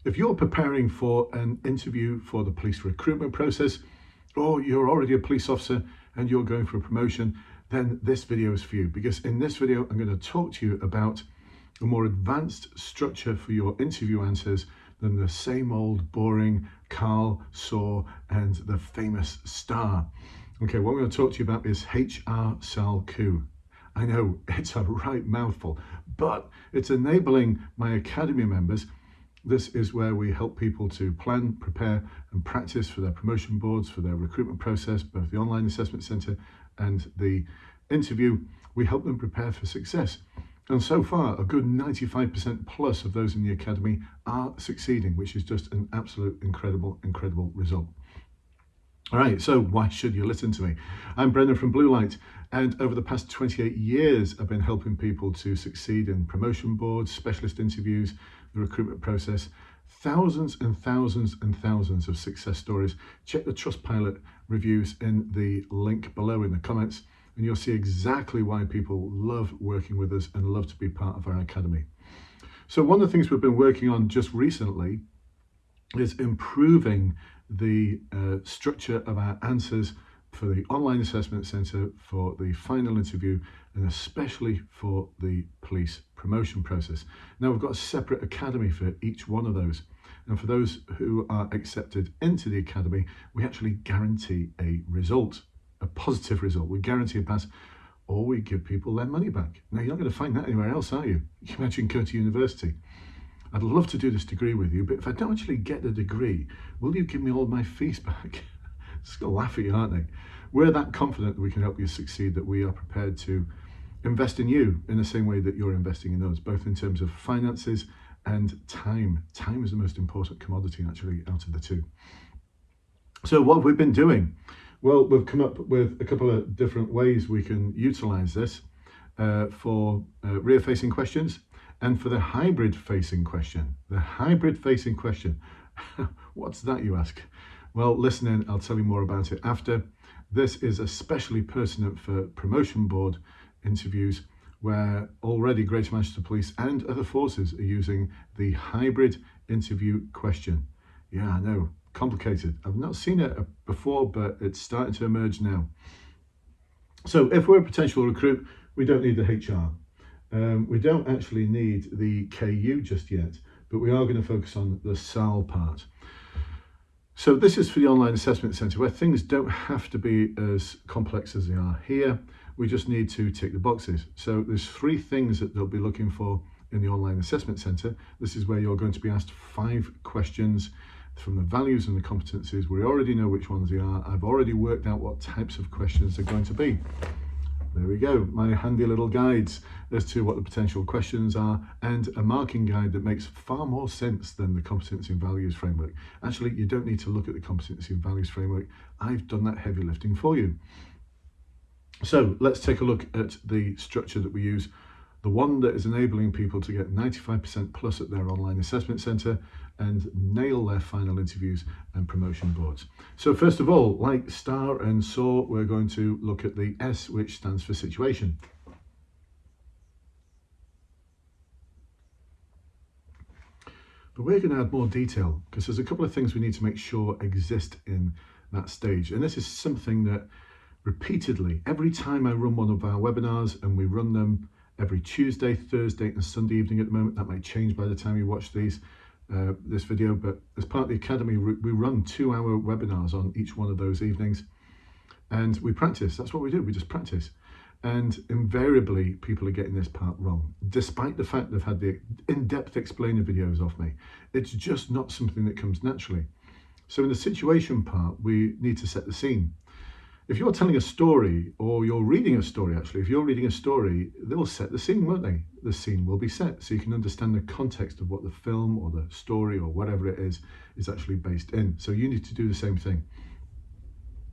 If you're preparing for an interview for the police recruitment process, or you're already a police officer and you're going for a promotion, then this video is for you, because in this video I'm going to talk to you about a more advanced structure for your interview answers than the same old boring Carl, Saw and the famous STAR. Okay, what I'm going to talk to you about is HRSAARLKU. I know it's a right mouthful, but it's enabling my Academy members. This is where we help people to plan, prepare and practice for their promotion boards, for their recruitment process, both the online assessment centre and the interview. We help them prepare for success. And so far, a good 95% plus of those in the Academy are succeeding, which is just an absolute incredible result. All right, so why should you listen to me? I'm Brendan from Bluelight, and over the past 28 years, I've been helping people to succeed in promotion boards, specialist interviews, the recruitment process, thousands and thousands and thousands of success stories. Check the Trustpilot reviews in the link below in the comments, and you'll see exactly why people love working with us and love to be part of our Academy. So one of the things we've been working on just recently is improving the structure of our answers for the online assessment centre, for the final interview, and especially for the police promotion process. Now we've got a separate academy for each one of those, and for those who are accepted into the academy, we actually guarantee a result, a positive result. We guarantee a pass, or we give people their money back. Now you're not going to find that anywhere else, are you? You can imagine going to university. I'd love to do this degree with you, but if I don't actually get the degree, will you give me all my fees back? Just gonna laugh at you, aren't they? We're that confident that we can help you succeed, that we are prepared to invest in you in the same way that you're investing in us, both in terms of finances and time. Time is the most important commodity actually out of the two. So what have we been doing? Well, we've come up with a couple of different ways we can utilize this for rear-facing questions and for the hybrid-facing question. The hybrid-facing question, what's that, you ask? Well, listen in, I'll tell you more about it after. This is especially pertinent for promotion board interviews, where already Greater Manchester Police and other forces are using the hybrid interview question. Yeah, I know, complicated. I've not seen it before, but it's starting to emerge now. So if we're a potential recruit, we don't need the HR. We don't actually need the KU just yet, but we are going to focus on the SAARL part. So this is for the online assessment centre, where things don't have to be as complex as they are here. We just need to tick the boxes. So there's 3 things that they'll be looking for in the online assessment centre. This is where you're going to be asked 5 questions from the values and the competencies. We already know which ones they are. I've already worked out what types of questions they're going to be. There we go, my handy little guides as to what the potential questions are, and a marking guide that makes far more sense than the competency and values framework. Actually, you don't need to look at the competency and values framework. I've done that heavy lifting for you. So let's take a look at the structure that we use, the one that is enabling people to get 95% plus at their online assessment centre and nail their final interviews and promotion boards. So first of all, like STAR and SAW, we're going to look at the S, which stands for situation. But we're going to add more detail, because there's a couple of things we need to make sure exist in that stage. And this is something that repeatedly, every time I run one of our webinars, and we run them every Tuesday, Thursday and Sunday evening at the moment. That might change by the time you watch this video, but as part of the Academy, we run 2-hour webinars on each one of those evenings, and we practice. That's what we do, we just practice. And invariably, people are getting this part wrong, despite the fact they've had the in-depth explainer videos off me. It's just not something that comes naturally. So in the situation part, we need to set the scene. If you're telling a story, or you're reading a story, actually, if you're reading a story, they'll set the scene, won't they? The scene will be set, so you can understand the context of what the film or the story or whatever it is actually based in. So you need to do the same thing.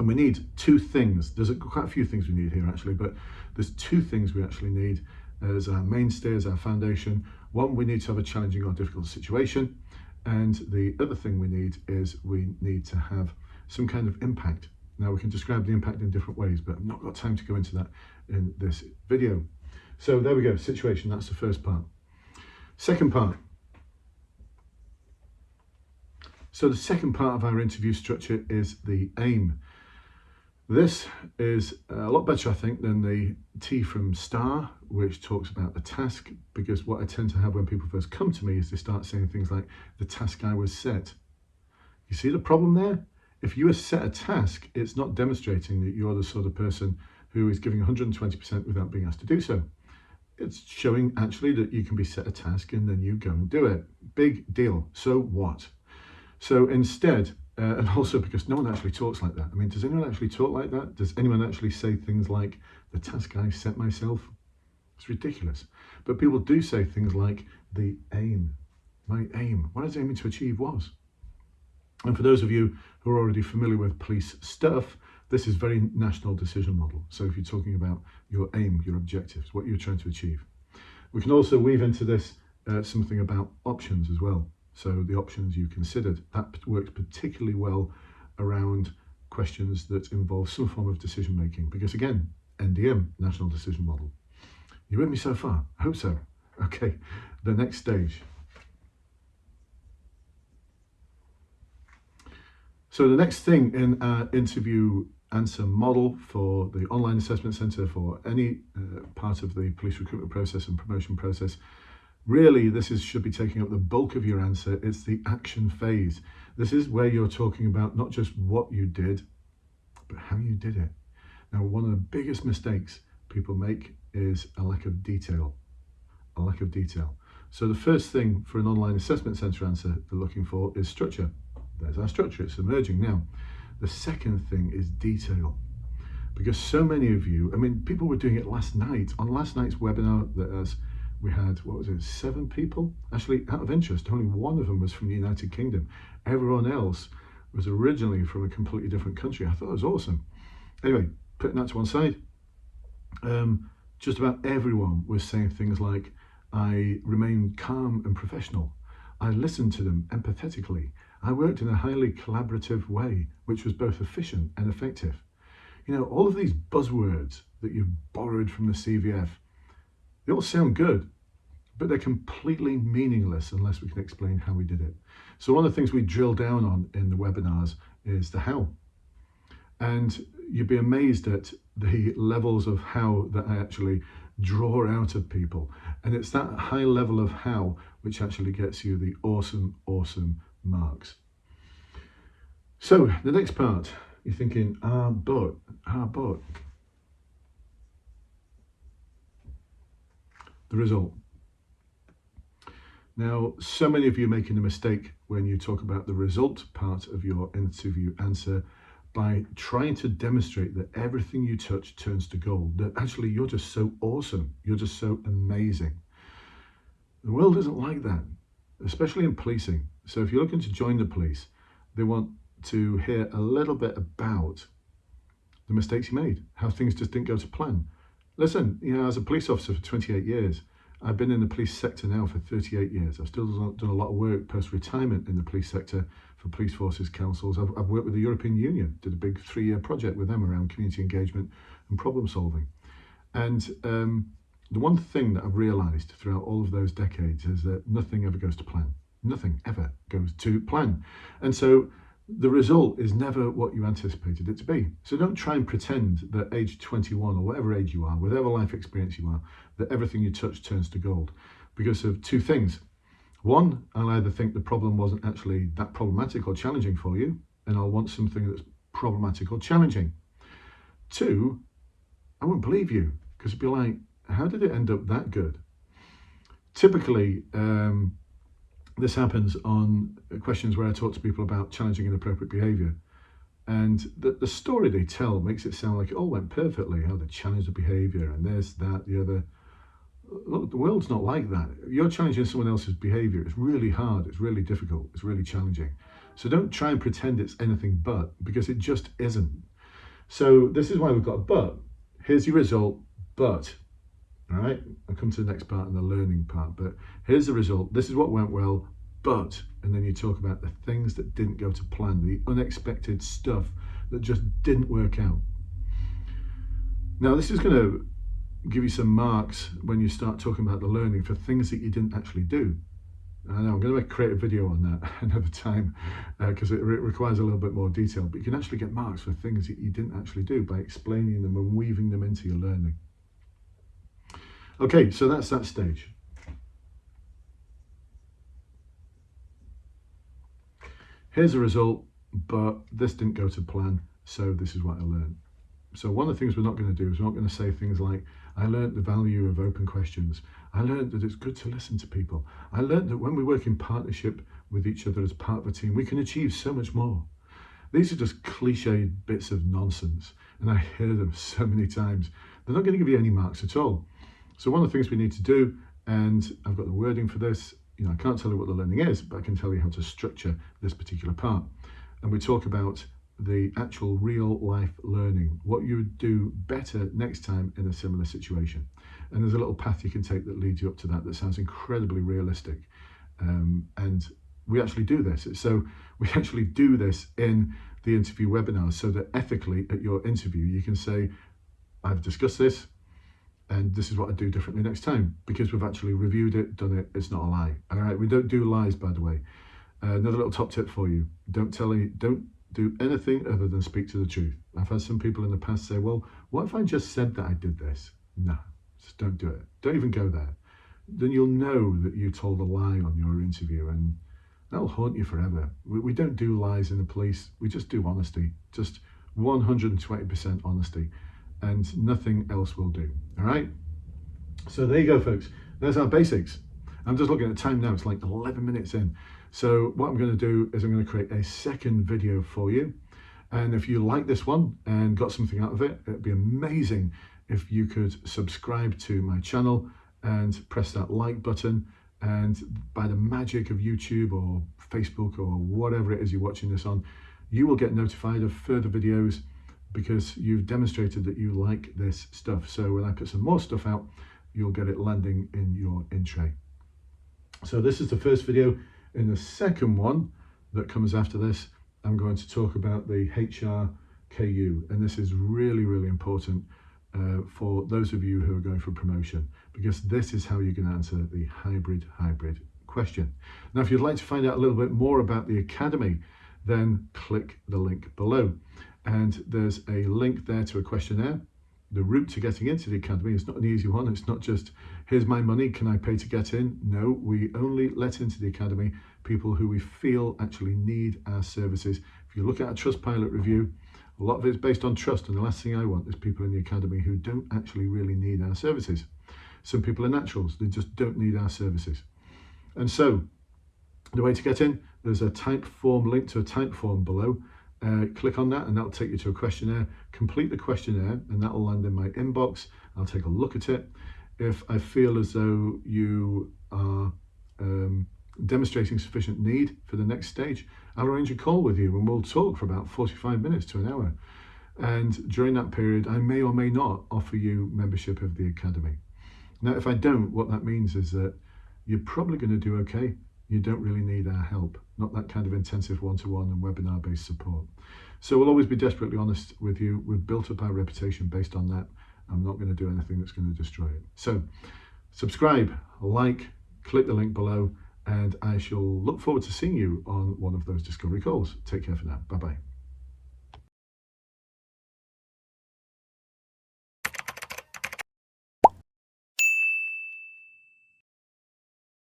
And we need 2 things. There's quite a few things we need here, actually, but there's 2 things we actually need as our mainstay, as our foundation. One, we need to have a challenging or difficult situation. And the other thing we need is we need to have some kind of impact. Now we can describe the impact in different ways, but I've not got time to go into that in this video. So there we go, situation, that's the first part. Second part, So the second part of our interview structure is the aim. This is a lot better, I think, than the T from STAR, which talks about the task, because what I tend to have when people first come to me is they start saying things like, the task I was set. You see the problem there? If you are set a task, it's not demonstrating that you're the sort of person who is giving 120% without being asked to do so. It's showing actually that you can be set a task and then you go and do it. Big deal. So what? So instead, and also because no one actually talks like that. I mean, does anyone actually talk like that? Does anyone actually say things like, the task I set myself? It's ridiculous. But people do say things like, the aim, my aim, what I was aiming to achieve was. And for those of you who are already familiar with police stuff, this is very national decision model. So if you're talking about your aim, your objectives, what you're trying to achieve. We can also weave into this something about options as well. So the options you considered, that works particularly well around questions that involve some form of decision making, because again, NDM, National Decision Model. You with me so far? I hope so. Okay, the next stage. So the next thing in our interview answer model for the online assessment centre, for any part of the police recruitment process and promotion process, really, this should be taking up the bulk of your answer. It's the action phase. This is where you're talking about not just what you did, but how you did it. Now, one of the biggest mistakes people make is a lack of detail. A lack of detail. So the first thing for an online assessment centre answer they're looking for is structure. There's our structure, it's emerging now. The second thing is detail. Because so many of you, I mean, people were doing it last night. On last night's webinar, we had, 7 people? Actually, out of interest, only one of them was from the United Kingdom. Everyone else was originally from a completely different country. I thought it was awesome. Anyway, putting that to one side, just about everyone was saying things like, I remained calm and professional. I listened to them empathetically. I worked in a highly collaborative way, which was both efficient and effective. You know, all of these buzzwords that you've borrowed from the CVF, they all sound good, but they're completely meaningless unless we can explain how we did it. So one of the things we drill down on in the webinars is the how. And you'd be amazed at the levels of how that I actually draw out of people. And it's that high level of how which actually gets you the awesome, awesome marks. So the next part, you're thinking, but. The result. Now, so many of you are making a mistake when you talk about the result part of your interview answer by trying to demonstrate that everything you touch turns to gold, that actually you're just so awesome, you're just so amazing. The world isn't like that, especially in policing. So if you're looking to join the police, they want to hear a little bit about the mistakes you made, how things just didn't go to plan. Listen, you know, as a police officer for 28 years, I've been in the police sector now for 38 years. I've still done a lot of work post-retirement in the police sector for police forces councils. I've worked with the European Union, did a big 3-year project with them around community engagement and problem solving. And the one thing that I've realised throughout all of those decades is that nothing ever goes to plan. Nothing ever goes to plan. And so the result is never what you anticipated it to be. So don't try and pretend that age 21 or whatever age you are, whatever life experience you are, that everything you touch turns to gold, because of 2 things. One, I'll either think the problem wasn't actually that problematic or challenging for you, and I'll want something that's problematic or challenging. 2, I won't believe you, because it'd be like, how did it end up that good? Typically, this happens on questions where I talk to people about challenging inappropriate behaviour. And the story they tell makes it sound like it all went perfectly, how they challenged the behaviour and this, that, the other. Look, the world's not like that. You're challenging someone else's behaviour. It's really hard, it's really difficult, it's really challenging. So don't try and pretend it's anything but, because it just isn't. So this is why we've got a but. Here's your result, but. All right, I'll come to the next part and the learning part, but here's the result. This is what went well, but, and then you talk about the things that didn't go to plan, the unexpected stuff that just didn't work out. Now, this is going to give you some marks when you start talking about the learning for things that you didn't actually do. I know I'm going to create a video on that another time because it requires a little bit more detail, but you can actually get marks for things that you didn't actually do by explaining them and weaving them into your learning. Okay, so that's that stage. Here's a result, but this didn't go to plan, so this is what I learned. So one of the things we're not going to do is we're not going to say things like, I learned the value of open questions. I learned that it's good to listen to people. I learned that when we work in partnership with each other as part of a team, we can achieve so much more. These are just cliched bits of nonsense, and I hear them so many times. They're not going to give you any marks at all. So one of the things we need to do, and I've got the wording for this, I can't tell you what the learning is, but I can tell you how to structure this particular part. And we talk about the actual real life learning, what you would do better next time in a similar situation. And there's a little path you can take that leads you up to that sounds incredibly realistic. And we actually do this. So we actually do this in the interview webinars so that ethically at your interview, you can say, I've discussed this and this is what I do differently next time, because we've actually reviewed it, done it, it's not a lie. All right, we don't do lies, by the way. Another little top tip for you, don't do anything other than speak to the truth. I've had some people in the past say, well, what if I just said that I did this? No, just don't do it. Don't even go there. Then you'll know that you told a lie on your interview and that'll haunt you forever. We don't do lies in the police. We just do honesty, just 120% honesty, and nothing else will do. All right? So there you go, folks. There's our basics. I'm just looking at time now. It's like 11 minutes in. So what I'm going to do is I'm going to create a second video for you. And if you like this one and got something out of it, it'd be amazing if you could subscribe to my channel and press that like button. And by the magic of YouTube or Facebook or whatever it is you're watching this on, you will get notified of further videos because you've demonstrated that you like this stuff. So when I put some more stuff out, you'll get it landing in your in-tray. So this is the first video. In the second one that comes after this, I'm going to talk about the HRSAARLKU, and this is really, really important for those of you who are going for promotion, because this is how you're going to answer the hybrid question. Now, if you'd like to find out a little bit more about the Academy, then click the link below. And there's a link there to a questionnaire. The route to getting into the Academy is not an easy one. It's not just, here's my money, can I pay to get in? No, we only let into the Academy people who we feel actually need our services. If you look at a Trustpilot review, a lot of it is based on trust, and the last thing I want is people in the Academy who don't actually really need our services. Some people are naturals, they just don't need our services. And so, the way to get in, there's a type form, link to a type form below. Click on that and that'll take you to a questionnaire. Complete the questionnaire and that'll land in my inbox. I'll take a look at it. If I feel as though you are demonstrating sufficient need for the next stage, I'll arrange a call with you and we'll talk for about 45 minutes to an hour. And during that period, I may or may not offer you membership of the Academy. Now, if I don't, what that means is that you're probably going to do okay. You don't really need our help, not that kind of intensive one-to-one and webinar-based support. So we'll always be desperately honest with you. We've built up our reputation based on that. I'm not going to do anything that's going to destroy it. So subscribe, like, click the link below, and I shall look forward to seeing you on one of those discovery calls. Take care for now. Bye-bye.